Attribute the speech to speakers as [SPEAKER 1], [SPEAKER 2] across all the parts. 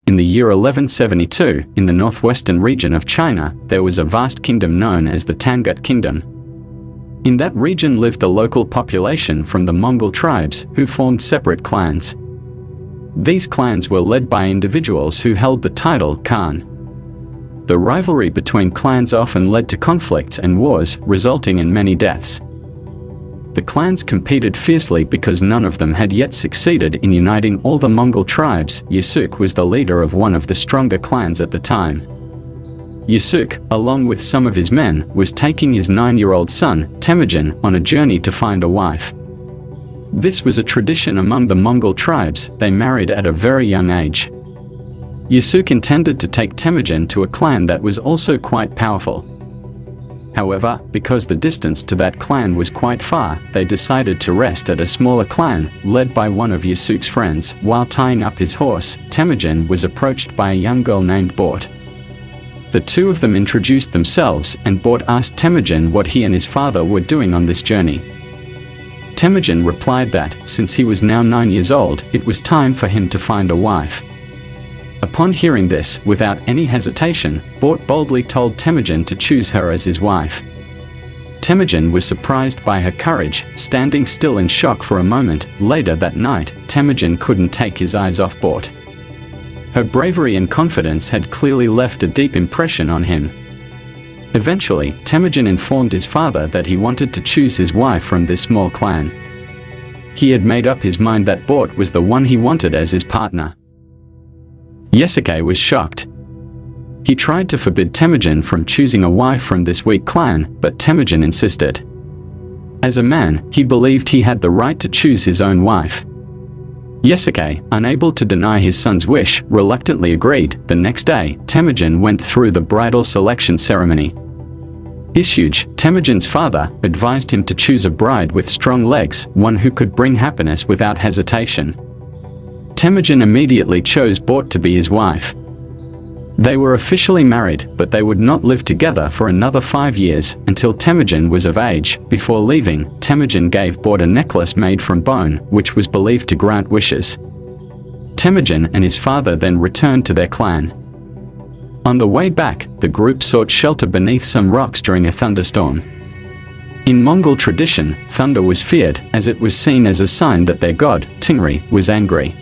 [SPEAKER 1] In the year 1172, in the northwestern region of China, there was a vast kingdom known as the Tangut Kingdom. In that region lived the local population from the Mongol tribes, who formed separate clans. These clans were led by individuals who held the title Khan. The rivalry between clans often led to conflicts and wars, resulting in many deaths. The clans competed fiercely because none of them had yet succeeded in uniting all the Mongol tribes. Yusuk was the leader of one of the stronger clans at the time. Yusuk, along with some of his men, was taking his 9-year-old son, Temujin, on a journey to find a wife. This was a tradition among the Mongol tribes. They married at a very young age. Yusuk intended to take Temujin to a clan that was also quite powerful. However, because the distance to that clan was quite far, they decided to rest at a smaller clan, led by one of Yusuk's friends. While tying up his horse, Temujin was approached by a young girl named Bort. The two of them introduced themselves, and Bort asked Temujin what he and his father were doing on this journey. Temujin replied that, since he was now 9 years old, it was time for him to find a wife. Upon hearing this, without any hesitation, Bort boldly told Temujin to choose her as his wife. Temujin was surprised by her courage, standing still in shock for a moment. Later that night, Temujin couldn't take his eyes off Bort. Her bravery and confidence had clearly left a deep impression on him. Eventually, Temujin informed his father that he wanted to choose his wife from this small clan. He had made up his mind that Bort was the one he wanted as his partner. Yasuke was shocked. He tried to forbid Temujin from choosing a wife from this weak clan, but Temujin insisted. As a man, he believed he had the right to choose his own wife. Yasuke, unable to deny his son's wish, reluctantly agreed. The next day, Temujin went through the bridal selection ceremony. Isuge, Temujin's father, advised him to choose a bride with strong legs, one who could bring happiness without hesitation. Temujin immediately chose Bort to be his wife. They were officially married, but they would not live together for another 5 years, until Temujin was of age. Before leaving, Temujin gave Bort a necklace made from bone, which was believed to grant wishes. Temujin and his father then returned to their clan. On the way back, the group sought shelter beneath some rocks during a thunderstorm. In Mongol tradition, thunder was feared, as it was seen as a sign that their god, Tingri, was angry.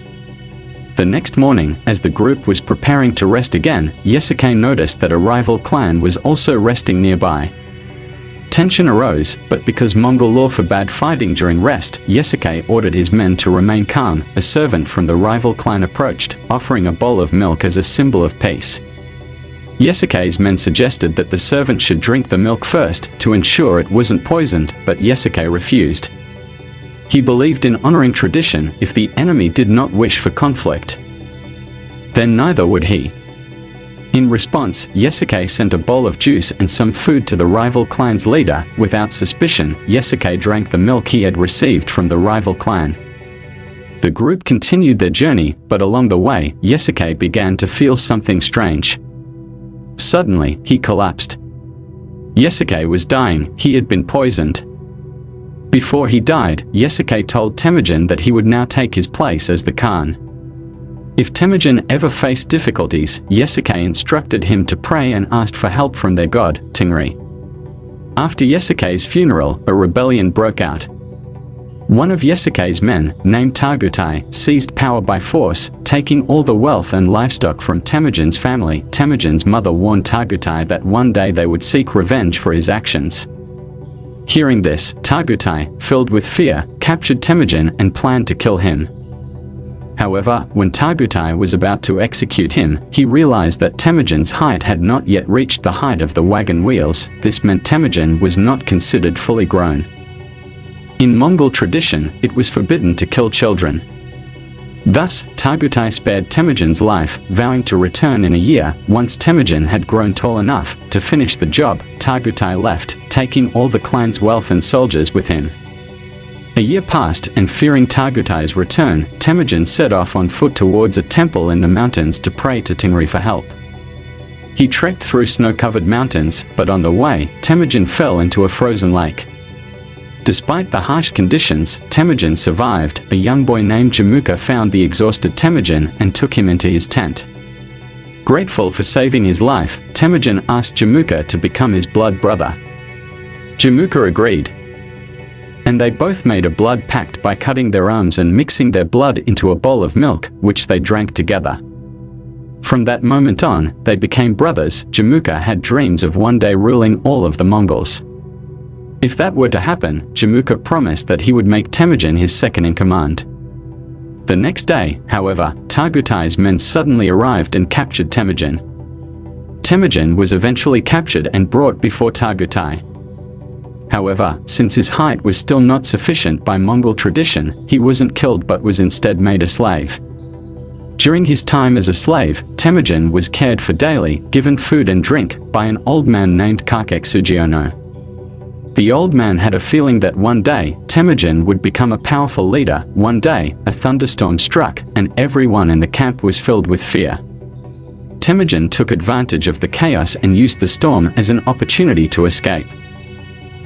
[SPEAKER 1] The next morning, as the group was preparing to rest again, Yasuke noticed that a rival clan was also resting nearby. Tension arose, but because Mongol law forbade fighting during rest, Yasuke ordered his men to remain calm. A servant from the rival clan approached, offering a bowl of milk as a symbol of peace. Yasuke's men suggested that the servant should drink the milk first, to ensure it wasn't poisoned, but Yasuke refused. He believed in honoring tradition. If the enemy did not wish for conflict, then neither would he. In response, Yasuke sent a bowl of juice and some food to the rival clan's leader. Without suspicion, Yasuke drank the milk he had received from the rival clan. The group continued their journey, but along the way, Yasuke began to feel something strange. Suddenly, he collapsed. Yasuke was dying. He had been poisoned. Before he died, Yasuke told Temujin that he would now take his place as the Khan. If Temujin ever faced difficulties, Yasuke instructed him to pray and asked for help from their god, Tingri. After Yasuke's funeral, a rebellion broke out. One of Yasuke's men, named Tagutai, seized power by force, taking all the wealth and livestock from Temujin's family. Temujin's mother warned Tagutai that one day they would seek revenge for his actions. Hearing this, Tagutai, filled with fear, captured Temujin and planned to kill him. However, when Tagutai was about to execute him, he realized that Temujin's height had not yet reached the height of the wagon wheels. This meant Temujin was not considered fully grown. In Mongol tradition, it was forbidden to kill children. Thus, Tagutai spared Temujin's life, vowing to return in a year. Once Temujin had grown tall enough to finish the job, Tagutai left, taking all the clan's wealth and soldiers with him. A year passed, and fearing Tagutai's return, Temujin set off on foot towards a temple in the mountains to pray to Tingri for help. He trekked through snow-covered mountains, but on the way, Temujin fell into a frozen lake. Despite the harsh conditions, Temujin survived. A young boy named Jamuka found the exhausted Temujin and took him into his tent. Grateful for saving his life, Temujin asked Jamuka to become his blood brother. Jamuka agreed, and they both made a blood pact by cutting their arms and mixing their blood into a bowl of milk, which they drank together. From that moment on, they became brothers. Jamuka had dreams of one day ruling all of the Mongols. If that were to happen, Jamuka promised that he would make Temujin his second-in-command. The next day, however, Tagutai's men suddenly arrived and captured Temujin. Temujin was eventually captured and brought before Tagutai. However, since his height was still not sufficient by Mongol tradition, he wasn't killed but was instead made a slave. During his time as a slave, Temujin was cared for daily, given food and drink, by an old man named Kakek Sugiono. The old man had a feeling that one day, Temujin would become a powerful leader. One day, a thunderstorm struck, and everyone in the camp was filled with fear. Temujin took advantage of the chaos and used the storm as an opportunity to escape.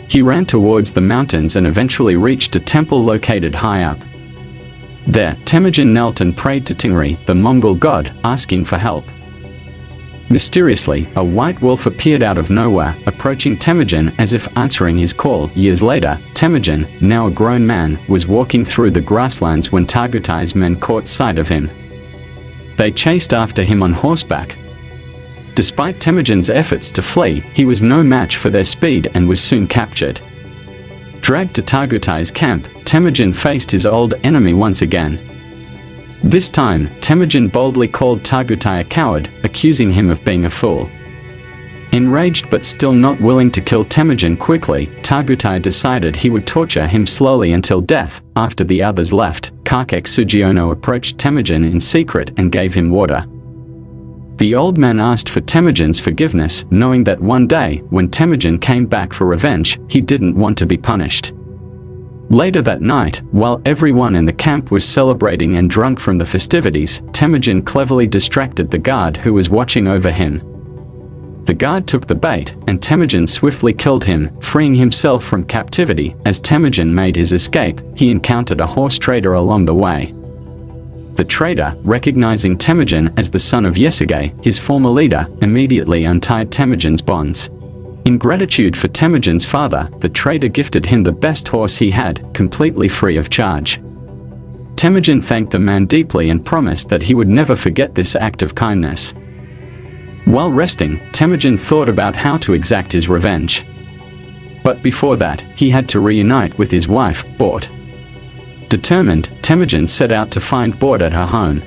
[SPEAKER 1] He ran towards the mountains and eventually reached a temple located high up. There, Temujin knelt and prayed to Tingri, the Mongol god, asking for help. Mysteriously, a white wolf appeared out of nowhere, approaching Temujin as if answering his call. Years later, Temujin, now a grown man, was walking through the grasslands when Tagutai's men caught sight of him. They chased after him on horseback. Despite Temujin's efforts to flee, he was no match for their speed and was soon captured. Dragged to Tagutai's camp, Temujin faced his old enemy once again. This time, Temujin boldly called Tagutai a coward, accusing him of being a fool. Enraged but still not willing to kill Temujin quickly, Tagutai decided he would torture him slowly until death. After the others left, Kakek Sugiono approached Temujin in secret and gave him water. The old man asked for Temujin's forgiveness, knowing that one day, when Temujin came back for revenge, he didn't want to be punished. Later that night, while everyone in the camp was celebrating and drunk from the festivities, Temujin cleverly distracted the guard who was watching over him. The guard took the bait, and Temujin swiftly killed him, freeing himself from captivity. As Temujin made his escape, he encountered a horse trader along the way. The trader, recognizing Temujin as the son of Yesugei, his former leader, immediately untied Temujin's bonds. In gratitude for Temujin's father, the trader gifted him the best horse he had, completely free of charge. Temujin thanked the man deeply and promised that he would never forget this act of kindness. While resting, Temujin thought about how to exact his revenge. But before that, he had to reunite with his wife, Bort. Determined, Temujin set out to find Bort at her home.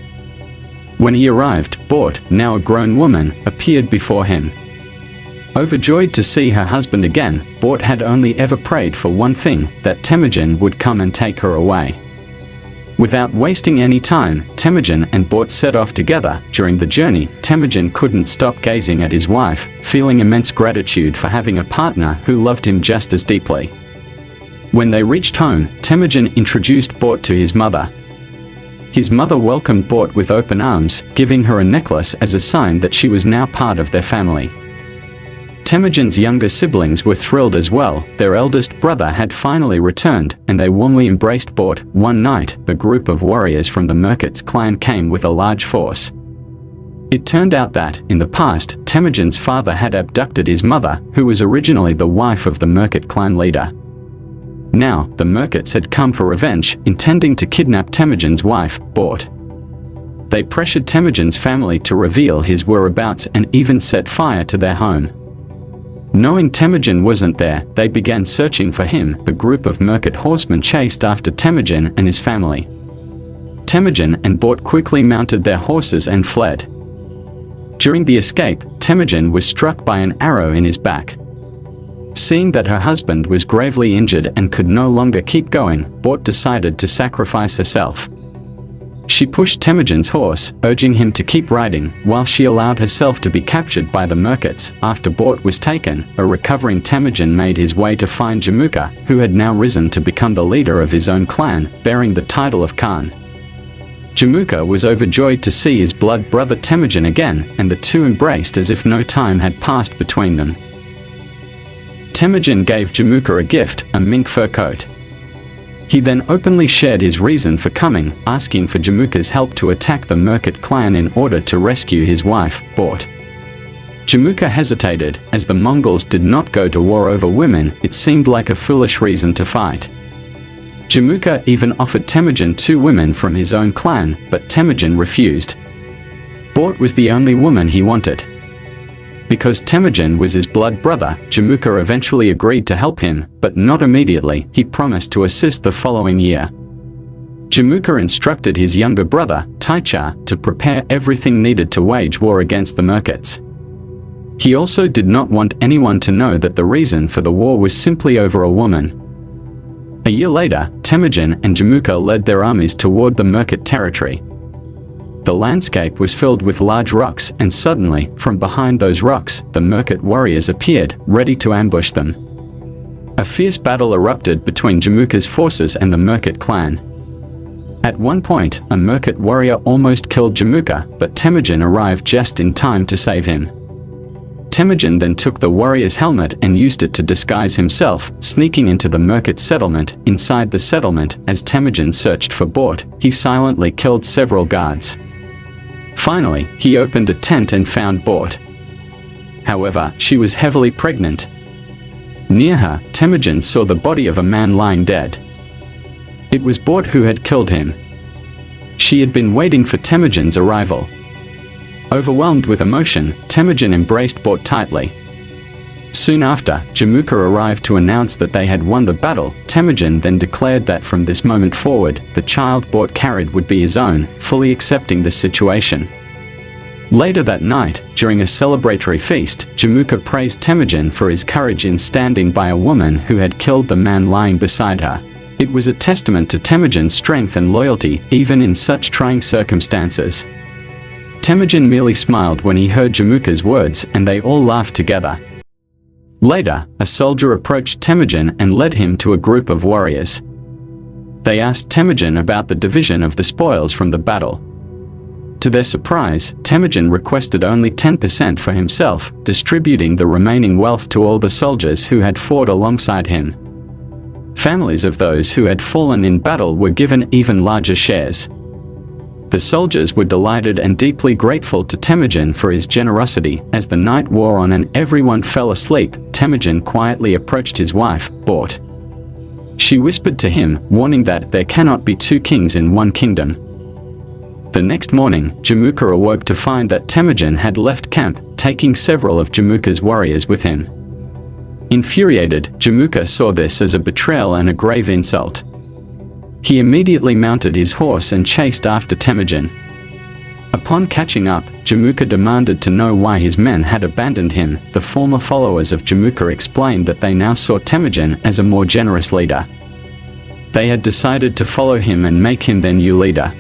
[SPEAKER 1] When he arrived, Bort, now a grown woman, appeared before him. Overjoyed to see her husband again, Bort had only ever prayed for one thing, that Temujin would come and take her away. Without wasting any time, Temujin and Bort set off together. During the journey, Temujin couldn't stop gazing at his wife, feeling immense gratitude for having a partner who loved him just as deeply. When they reached home, Temujin introduced Bort to his mother. His mother welcomed Bort with open arms, giving her a necklace as a sign that she was now part of their family. Temujin's younger siblings were thrilled as well. Their eldest brother had finally returned, and they warmly embraced Bort. One night, a group of warriors from the Merkits clan came with a large force. It turned out that, in the past, Temujin's father had abducted his mother, who was originally the wife of the Merkit clan leader. Now, the Merkits had come for revenge, intending to kidnap Temujin's wife, Bort. They pressured Temujin's family to reveal his whereabouts and even set fire to their home. Knowing Temujin wasn't there, they began searching for him. A group of Merkit horsemen chased after Temujin and his family. Temujin and Bort quickly mounted their horses and fled. During the escape, Temujin was struck by an arrow in his back. Seeing that her husband was gravely injured and could no longer keep going, Bort decided to sacrifice herself. She pushed Temujin's horse, urging him to keep riding, while she allowed herself to be captured by the Merkits. After Bort was taken, a recovering Temujin made his way to find Jamuka, who had now risen to become the leader of his own clan, bearing the title of Khan. Jamuka was overjoyed to see his blood brother Temujin again, and the two embraced as if no time had passed between them. Temujin gave Jamuka a gift, a mink fur coat. He then openly shared his reason for coming, asking for Jamuka's help to attack the Merkit clan in order to rescue his wife, Bort. Jamuka hesitated, as the Mongols did not go to war over women. It seemed like a foolish reason to fight. Jamuka even offered Temujin 2 women from his own clan, but Temujin refused. Bort was the only woman he wanted. Because Temujin was his blood brother, Jamuka eventually agreed to help him, but not immediately. He promised to assist the following year. Jamuka instructed his younger brother, Taicha, to prepare everything needed to wage war against the Merkits. He also did not want anyone to know that the reason for the war was simply over a woman. A year later, Temujin and Jamuka led their armies toward the Merkit territory. The landscape was filled with large rocks, and suddenly, from behind those rocks, the Merkit warriors appeared, ready to ambush them. A fierce battle erupted between Jamuka's forces and the Merkit clan. At one point, a Merkit warrior almost killed Jamuka, but Temujin arrived just in time to save him. Temujin then took the warrior's helmet and used it to disguise himself, sneaking into the Merkit settlement. Inside the settlement, as Temujin searched for Bort, he silently killed several guards. Finally, he opened a tent and found Bort. However, she was heavily pregnant. Near her, Temujin saw the body of a man lying dead. It was Bort who had killed him. She had been waiting for Temujin's arrival. Overwhelmed with emotion, Temujin embraced Bort tightly. Soon after, Jamuka arrived to announce that they had won the battle. Temujin then declared that from this moment forward, the child Bort carried would be his own, fully accepting the situation. Later that night, during a celebratory feast, Jamuka praised Temujin for his courage in standing by a woman who had killed the man lying beside her. It was a testament to Temujin's strength and loyalty, even in such trying circumstances. Temujin merely smiled when he heard Jamuka's words, and they all laughed together. Later, a soldier approached Temujin and led him to a group of warriors. They asked Temujin about the division of the spoils from the battle. To their surprise, Temujin requested only 10% for himself, distributing the remaining wealth to all the soldiers who had fought alongside him. Families of those who had fallen in battle were given even larger shares. The soldiers were delighted and deeply grateful to Temujin for his generosity. As the night wore on and everyone fell asleep, Temujin quietly approached his wife, Bort. She whispered to him, warning that there cannot be 2 kings in one kingdom. The next morning, Jamuka awoke to find that Temujin had left camp, taking several of Jamuka's warriors with him. Infuriated, Jamuka saw this as a betrayal and a grave insult. He immediately mounted his horse and chased after Temujin. Upon catching up, Jamuka demanded to know why his men had abandoned him. The former followers of Jamuka explained that they now saw Temujin as a more generous leader. They had decided to follow him and make him their new leader.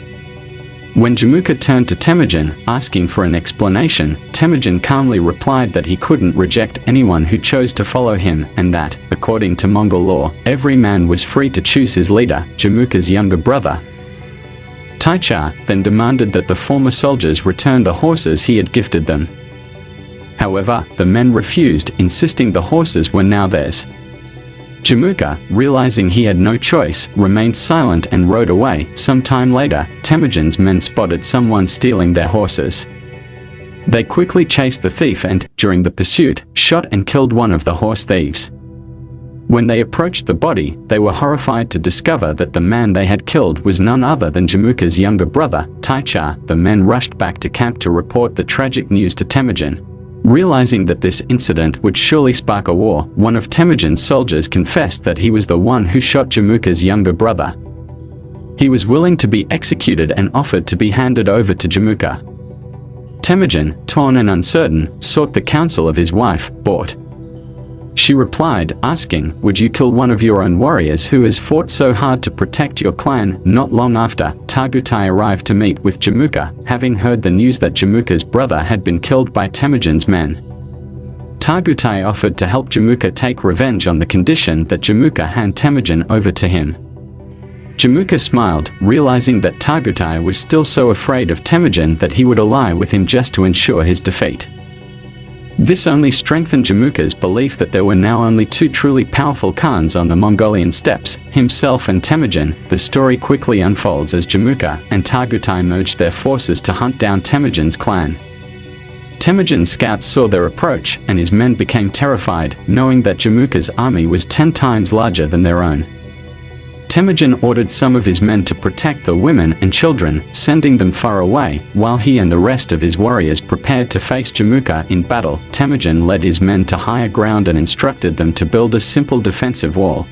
[SPEAKER 1] When Jamuka turned to Temujin, asking for an explanation, Temujin calmly replied that he couldn't reject anyone who chose to follow him, and that, according to Mongol law, every man was free to choose his leader. Jamuka's younger brother, Taicha, then demanded that the former soldiers return the horses he had gifted them. However, the men refused, insisting the horses were now theirs. Jamuka, realizing he had no choice, remained silent and rode away. Some time later, Temujin's men spotted someone stealing their horses. They quickly chased the thief and, during the pursuit, shot and killed one of the horse thieves. When they approached the body, they were horrified to discover that the man they had killed was none other than Jamuka's younger brother, Taicha. The men rushed back to camp to report the tragic news to Temujin. Realizing that this incident would surely spark a war, one of Temujin's soldiers confessed that he was the one who shot Jamuka's younger brother. He was willing to be executed and offered to be handed over to Jamuka. Temujin, torn and uncertain, sought the counsel of his wife, Bort. She replied, asking, "Would you kill one of your own warriors who has fought so hard to protect your clan?" Not long after, Tagutai arrived to meet with Jamuka, having heard the news that Jamuka's brother had been killed by Temujin's men. Tagutai offered to help Jamuka take revenge on the condition that Jamuka hand Temujin over to him. Jamuka smiled, realizing that Tagutai was still so afraid of Temujin that he would ally with him just to ensure his defeat. This only strengthened Jamuka's belief that there were now only two truly powerful Khans on the Mongolian steppes, himself and Temujin. The story quickly unfolds as Jamuka and Tagutai merged their forces to hunt down Temujin's clan. Temujin's scouts saw their approach, and his men became terrified, knowing that Jamuka's army was 10 times larger than their own. Temujin ordered some of his men to protect the women and children, sending them far away, while he and the rest of his warriors prepared to face Jamuka in battle. Temujin led his men to higher ground and instructed them to build a simple defensive wall.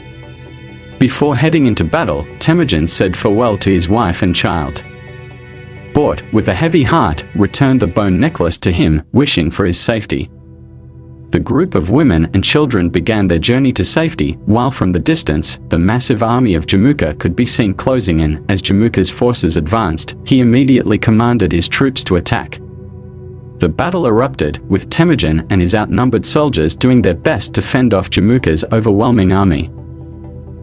[SPEAKER 1] Before heading into battle, Temujin said farewell to his wife and child. Bort, with a heavy heart, returned the bone necklace to him, wishing for his safety. The group of women and children began their journey to safety, while from the distance, the massive army of Jamuka could be seen closing in. As Jamuka's forces advanced, he immediately commanded his troops to attack. The battle erupted, with Temujin and his outnumbered soldiers doing their best to fend off Jamuka's overwhelming army.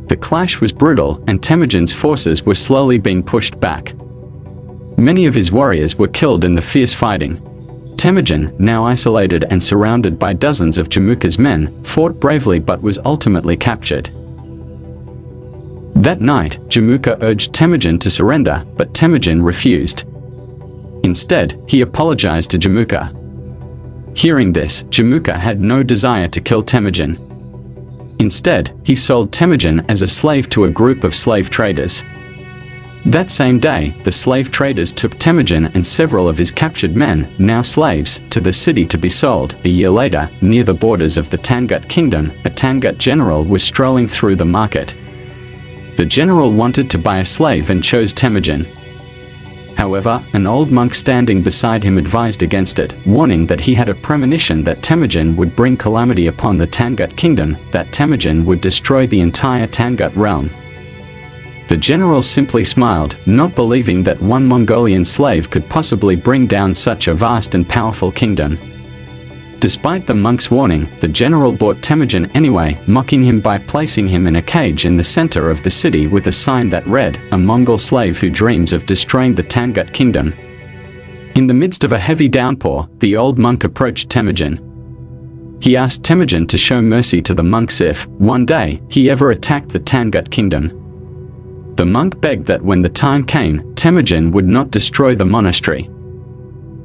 [SPEAKER 1] The clash was brutal, and Temujin's forces were slowly being pushed back. Many of his warriors were killed in the fierce fighting. Temujin, now isolated and surrounded by dozens of Jamuka's men, fought bravely but was ultimately captured. That night, Jamuka urged Temujin to surrender, but Temujin refused. Instead, he apologized to Jamuka. Hearing this, Jamuka had no desire to kill Temujin. Instead, he sold Temujin as a slave to a group of slave traders. That same day, the slave traders took Temujin and several of his captured men, now slaves, to the city to be sold. A year later, near the borders of the Tangut Kingdom, a Tangut general was strolling through the market. The general wanted to buy a slave and chose Temujin. However, an old monk standing beside him advised against it, warning that he had a premonition that Temujin would bring calamity upon the Tangut Kingdom, that Temujin would destroy the entire Tangut realm. The general simply smiled, not believing that one Mongolian slave could possibly bring down such a vast and powerful kingdom. Despite the monk's warning, the general bought Temujin anyway, mocking him by placing him in a cage in the center of the city with a sign that read, "A Mongol slave who dreams of destroying the Tangut kingdom." In the midst of a heavy downpour, the old monk approached Temujin. He asked Temujin to show mercy to the monks if, one day, he ever attacked the Tangut kingdom. The monk begged that when the time came, Temujin would not destroy the monastery.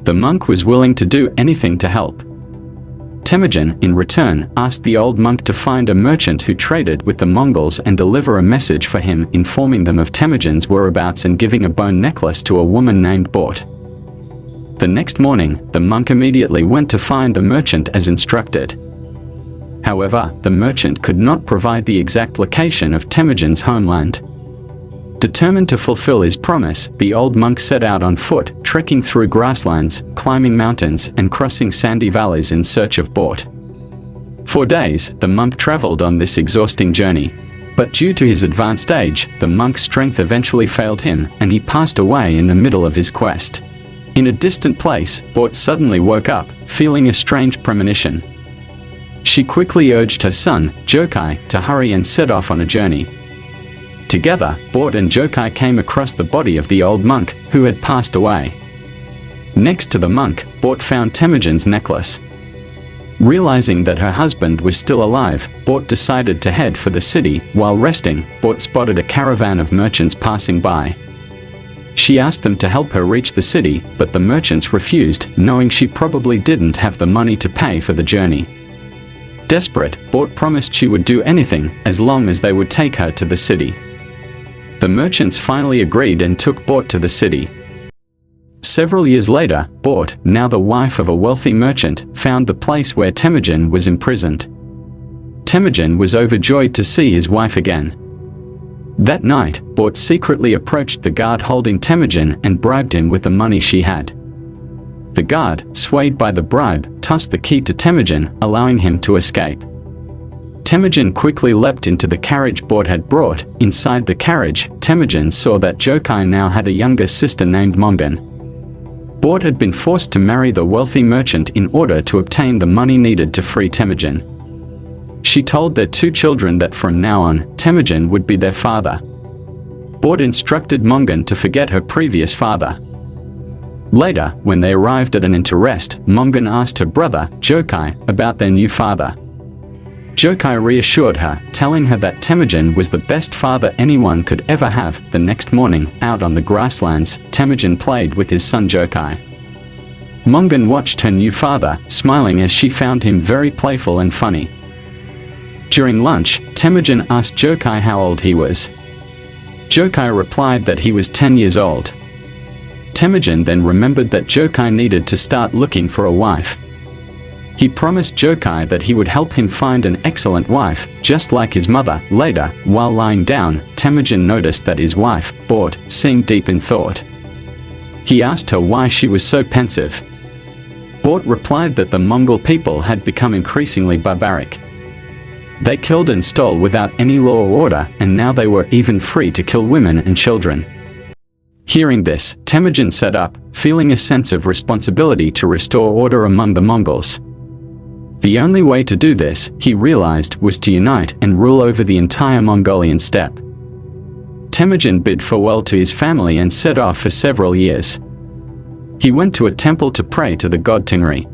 [SPEAKER 1] The monk was willing to do anything to help. Temujin, in return, asked the old monk to find a merchant who traded with the Mongols and deliver a message for him, informing them of Temujin's whereabouts and giving a bone necklace to a woman named Bort. The next morning, the monk immediately went to find the merchant as instructed. However, the merchant could not provide the exact location of Temujin's homeland. Determined to fulfill his promise, the old monk set out on foot, trekking through grasslands, climbing mountains, and crossing sandy valleys in search of Bort. For days, the monk traveled on this exhausting journey. But due to his advanced age, the monk's strength eventually failed him, and he passed away in the middle of his quest. In a distant place, Bort suddenly woke up, feeling a strange premonition. She quickly urged her son, Jokai, to hurry and set off on a journey. Together, Bort and Jokai came across the body of the old monk, who had passed away. Next to the monk, Bort found Temujin's necklace. Realizing that her husband was still alive, Bort decided to head for the city. While resting, Bort spotted a caravan of merchants passing by. She asked them to help her reach the city, but the merchants refused, knowing she probably didn't have the money to pay for the journey. Desperate, Bort promised she would do anything, as long as they would take her to the city. The merchants finally agreed and took Bort to the city. Several years later, Bort, now the wife of a wealthy merchant, found the place where Temujin was imprisoned. Temujin was overjoyed to see his wife again. That night, Bort secretly approached the guard holding Temujin and bribed him with the money she had. The guard, swayed by the bribe, tossed the key to Temujin, allowing him to escape. Temujin quickly leapt into the carriage Bort had brought. Inside the carriage, Temujin saw that Jokai now had a younger sister named Mongan. Bort had been forced to marry the wealthy merchant in order to obtain the money needed to free Temujin. She told their two children that from now on, Temujin would be their father. Bort instructed Mongan to forget her previous father. Later, when they arrived at an inn to rest, Mongan asked her brother, Jokai, about their new father. Jokai reassured her, telling her that Temujin was the best father anyone could ever have. The next morning, out on the grasslands, Temujin played with his son Jokai. Mongan watched her new father, smiling as she found him very playful and funny. During lunch, Temujin asked Jokai how old he was. Jokai replied that he was 10 years old. Temujin then remembered that Jokai needed to start looking for a wife. He promised Jokai that he would help him find an excellent wife, just like his mother. Later, while lying down, Temujin noticed that his wife, Bort, seemed deep in thought. He asked her why she was so pensive. Bort replied that the Mongol people had become increasingly barbaric. They killed and stole without any law or order, and now they were even free to kill women and children. Hearing this, Temujin sat up, feeling a sense of responsibility to restore order among the Mongols. The only way to do this, he realized, was to unite and rule over the entire Mongolian steppe. Temujin bid farewell to his family and set off for several years. He went to a temple to pray to the god Tingri.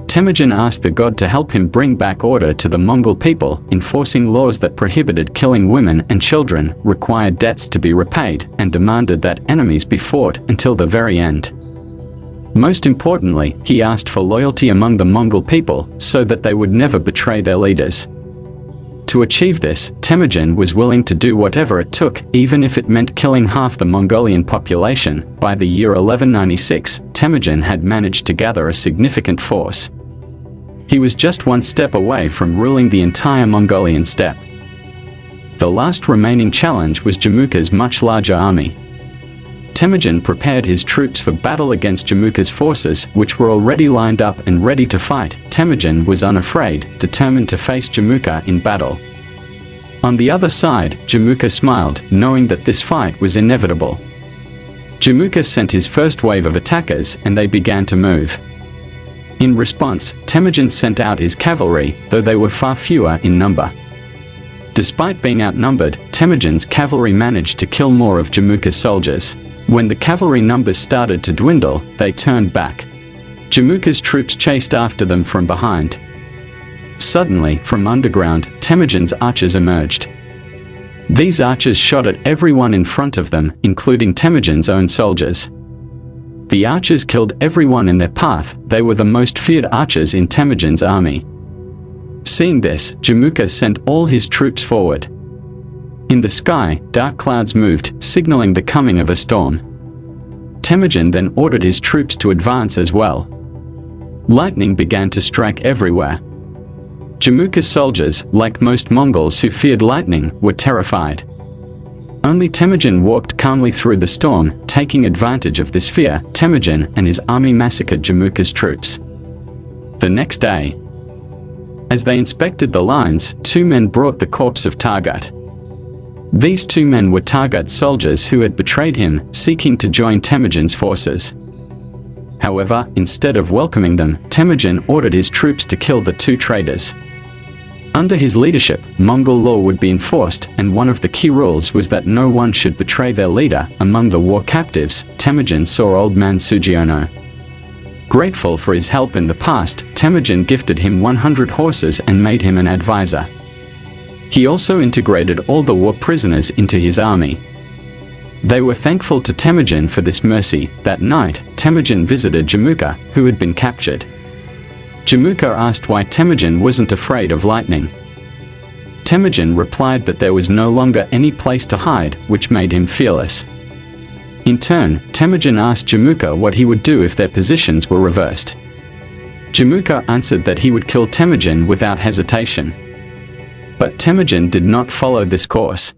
[SPEAKER 1] Temujin asked the god to help him bring back order to the Mongol people, enforcing laws that prohibited killing women and children, required debts to be repaid, and demanded that enemies be fought until the very end. Most importantly, he asked for loyalty among the Mongol people, so that they would never betray their leaders. To achieve this, Temujin was willing to do whatever it took, even if it meant killing half the Mongolian population. By the year 1196, Temujin had managed to gather a significant force. He was just one step away from ruling the entire Mongolian steppe. The last remaining challenge was Jamuka's much larger army. Temujin prepared his troops for battle against Jamuka's forces, which were already lined up and ready to fight. Temujin was unafraid, determined to face Jamuka in battle. On the other side, Jamuka smiled, knowing that this fight was inevitable. Jamuka sent his first wave of attackers, and they began to move. In response, Temujin sent out his cavalry, though they were far fewer in number. Despite being outnumbered, Temujin's cavalry managed to kill more of Jamuka's soldiers. When the cavalry numbers started to dwindle, they turned back. Jamuka's troops chased after them from behind. Suddenly, from underground, Temujin's archers emerged. These archers shot at everyone in front of them, including Temujin's own soldiers. The archers killed everyone in their path. They were the most feared archers in Temujin's army. Seeing this, Jamuka sent all his troops forward. In the sky, dark clouds moved, signaling the coming of a storm. Temujin then ordered his troops to advance as well. Lightning began to strike everywhere. Jamuka's soldiers, like most Mongols who feared lightning, were terrified. Only Temujin walked calmly through the storm, taking advantage of this fear. Temujin and his army massacred Jamuka's troops. The next day, as they inspected the lines, two men brought the corpse of Targut. These two men were Targut's soldiers who had betrayed him, seeking to join Temujin's forces. However, instead of welcoming them, Temujin ordered his troops to kill the two traitors. Under his leadership, Mongol law would be enforced, and one of the key rules was that no one should betray their leader. Among the war captives, Temujin saw old man Sugiono. Grateful for his help in the past, Temujin gifted him 100 horses and made him an advisor. He also integrated all the war prisoners into his army. They were thankful to Temujin for this mercy. That night, Temujin visited Jamuka, who had been captured. Jamuka asked why Temujin wasn't afraid of lightning. Temujin replied that there was no longer any place to hide, which made him fearless. In turn, Temujin asked Jamuka what he would do if their positions were reversed. Jamuka answered that he would kill Temujin without hesitation. But Temujin did not follow this course.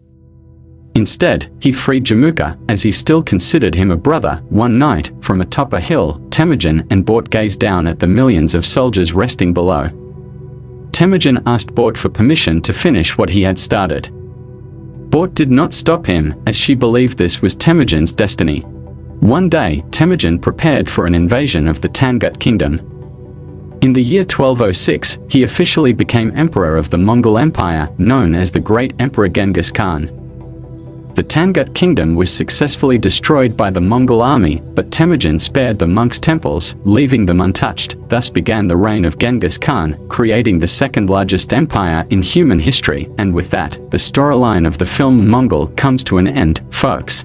[SPEAKER 1] Instead, he freed Jamuka, as he still considered him a brother. One night, from atop a hill, Temujin and Bort gazed down at the millions of soldiers resting below. Temujin asked Bort for permission to finish what he had started. Bort did not stop him, as she believed this was Temujin's destiny. One day, Temujin prepared for an invasion of the Tangut kingdom. In the year 1206, he officially became emperor of the Mongol Empire, known as the Great Emperor Genghis Khan. The Tangut kingdom was successfully destroyed by the Mongol army, but Temujin spared the monks' temples, leaving them untouched. Thus began the reign of Genghis Khan, creating the second largest empire in human history. And with that, the storyline of the film Mongol comes to an end, folks.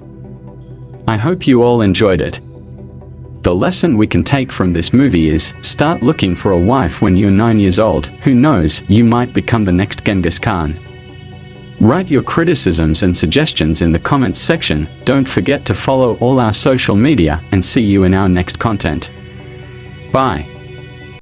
[SPEAKER 1] I hope you all enjoyed it. The lesson we can take from this movie is, start looking for a wife when you're 9 years old. Who knows, you might become the next Genghis Khan. Write your criticisms and suggestions in the comments section. Don't forget to follow all our social media, and see you in our next content. Bye.